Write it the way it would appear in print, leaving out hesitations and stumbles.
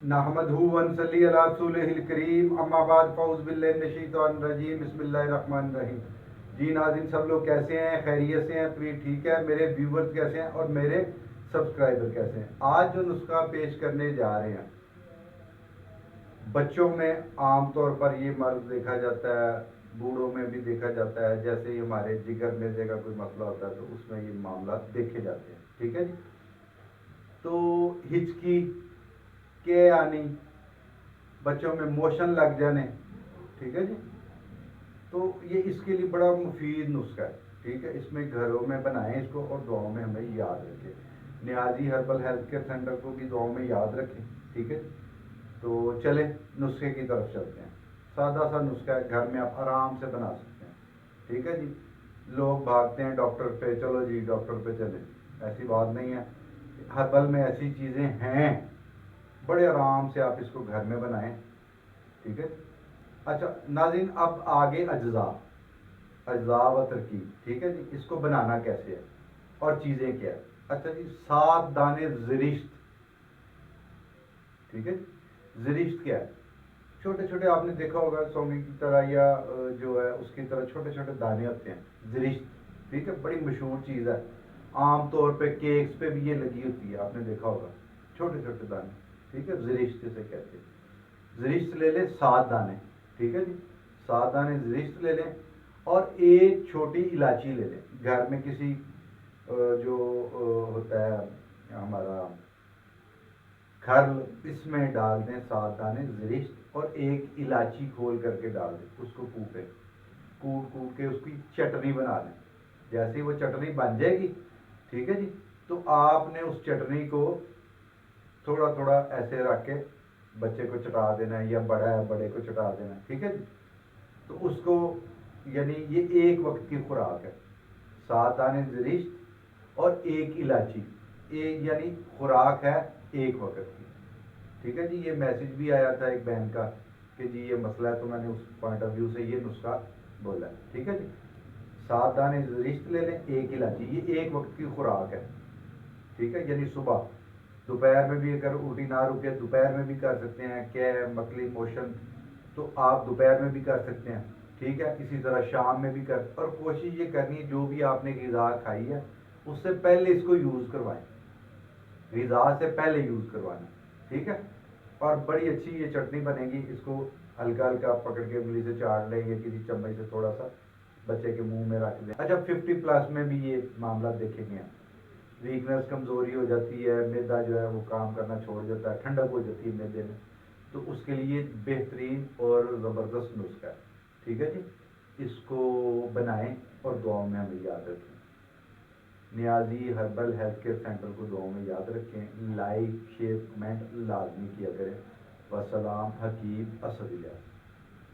नहमदहू व नसल्ली अला रसूलिहिल करीम अम्मा बाद फ़ऊज़ बिल्लाहि मिनश शैतानिर रजीम बिस्मिल्लाहिर रहमानिर रहीम। जी नाज़रीन, सब लोग कैसे हैं? खैरियत से हैं? तबीयत ठीक है? मेरे व्यूवर्स कैसे हैं और मेरे सब्सक्राइबर कैसे हैं? आज जो नुस्खा पेश करने जा रहे हैं, बच्चों में आम तौर पर ये मर्ज देखा जाता है, बूढ़ों में भी देखा जाता है। जैसे ही हमारे जिगर मेदे का कोई मसला होता है तो उसमें ये मामला देखे जाते हैं। ठीक है जी। तो हिचकी के आनी, बच्चों में मोशन लग जाने, ठीक है जी। तो ये इसके लिए बड़ा मुफीद नुस्खा है। ठीक है, इसमें घरों में बनाएं इसको और दुआओं में हमें याद रखें। Niazi herbal health care centre को भी दुआओं में याद रखें। ठीक है, तो चले नुस्खे की तरफ चलते हैं। सादा सा नुस्खा है, घर में आप आराम से बना सकते हैं। ठीक है जी। लोग भागते हैं डॉक्टर पे, चलो जी डॉक्टर पे चले, ऐसी बात नहीं है। हर्बल में ऐसी चीज़ें हैं, बड़े आराम से आप इसको घर में बनाएं। ठीक है। अच्छा नाज़रीन, अब आगे अज्जा अज्जा व तरकीब। ठीक है जी, इसको बनाना कैसे है और चीज़ें क्या है। अच्छा जी, 7 दाने ज़रिश्त। ठीक है, ज़रिश्त क्या है? छोटे छोटे, आपने देखा होगा सौंगी की तरह या जो है उसकी तरह छोटे छोटे दाने होते हैं, ज़रिश्त। ठीक है, बड़ी मशहूर चीज़ है। आम तौर पे केक्स पे भी ये लगी होती है, आपने देखा होगा, छोटे छोटे दाने। ठीक है, ज़रिश्त जिसे कहते हैं। ज़रिश्त ले लें 7 दाने। ठीक है जी, 7 दाने ज़रिश्त ले लें और एक छोटी इलायची ले लें। घर में किसी जो होता है हमारा खर्ल, इसमें डाल दें 7 दाने ज़रिश्त और एक इलायची खोल करके डाल दें। उसको कूटें, कूट कूट के उसकी चटनी बना लें। जैसे ही वो चटनी बन जाएगी, ठीक है जी, तो आपने उस चटनी को थोड़ा थोड़ा ऐसे रख के बच्चे को चटा देना है, या बड़ा है बड़े को चटा देना है। ठीक है जी। तो उसको, यानी ये एक वक्त की खुराक है। 7 दाने ज़रिश्त और एक इलायची, एक यानी खुराक है एक वक्त की। ठीक है जी। ये मैसेज भी आया था एक बहन का कि जी ये मसला है, तो मैंने उस पॉइंट ऑफ व्यू से ये नुस्खा बोला है। ठीक है जी। 7 दाने ज़रिश्त ले लें, एक इलायची, ये एक वक्त की खुराक है। ठीक है, यानी सुबह, दोपहर में भी अगर उल्टी ना रुके दोपहर में भी कर सकते हैं। क्या है, मकली मोशन, तो आप दोपहर में भी कर सकते हैं। ठीक है, इसी तरह शाम में भी कर, और कोशिश ये करनी है जो भी आपने ग़िज़ा खाई है उससे पहले इसको यूज़ करवाएं, ग़िज़ा से पहले यूज़ करवाना। ठीक है, और बड़ी अच्छी ये चटनी बनेगी। इसको हल्का हल्का पकड़ के उंगली से चाट लें या किसी चम्मच से थोड़ा सा बच्चे के मुंह में रख दें। अच्छा, 50+ में भी ये मामला देखेंगे। वीकनेस, कमज़ोरी हो जाती है, मैदा जो है वो काम करना छोड़ जाता है, ठंडक हो जाती है मैदे में, तो उसके लिए बेहतरीन और ज़बरदस्त नुस्खा है। ठीक है जी, इसको बनाएं और दुआओं में हमें याद रखें। Niazi herbal health care centre को दुआओं में याद रखें। लाइक शेयर कमेंट लाजमी किया करें। वसलाम, हकीम असद।